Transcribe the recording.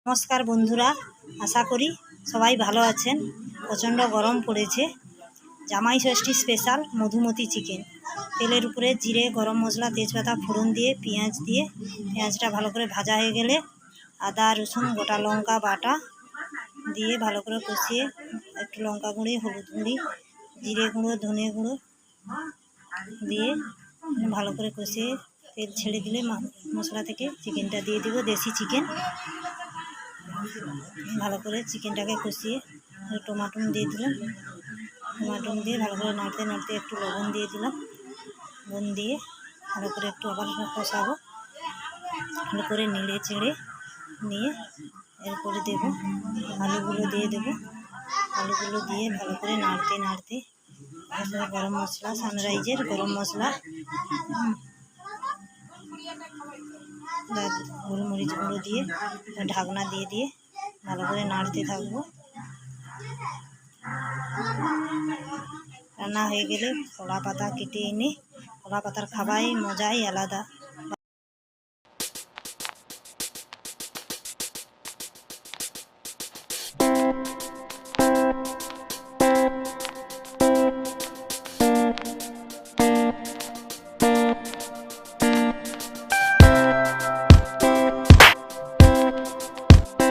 নমস্কার বন্ধুরা, আশা করি সবাই ভালো আছেন। প্রচণ্ড গরম পড়েছে। জামাই ষষ্ঠী স্পেশাল মধুমতি চিকেন। তেলের উপরে জিরে, গরম মশলা, তেজপাতা ফোড়ন দিয়ে পেঁয়াজ দিয়ে পেঁয়াজটা ভালো করে ভাজা হয়ে গেলে আদা রসুন গোটা লঙ্কা বাটা দিয়ে ভালো করে কষিয়ে একটু লঙ্কা গুঁড়ি, হলুদ গুঁড়ি, জিরে গুঁড়ো, ধনে গুঁড়ো দিয়ে ভালো করে কষিয়ে তেল ছেড়ে দিলে মশলা থেকে চিকেনটা দিয়ে দিব। দেশি চিকেন ভালো করে চিকেনটাকে কষিয়ে টমাটো দিয়ে দিলাম। টমাটো দিয়ে ভালো করে নাড়তে নাড়তে একটু লবণ দিয়ে দিলাম। লবণ দিয়ে ভালো করে একটু আবার কষাবো। ভালো করে নেড়ে চেড়ে নিয়ে এরপরে দেবো আলুগুলো দিয়ে দেবো। আলুগুলো দিয়ে ভালো করে নাড়তে নাড়তে গরম মশলা, সানরাইজের গরম মশলা, গোলমরিচ গুঁড়ো দিয়ে ঢাকনা দিয়ে দিয়ে ভালো করে নাড়তে থাকবো। রান্না হয়ে গেলে কলা পাতা কেটে এনে, কলা পাতার খাবারই মজাই আলাদা।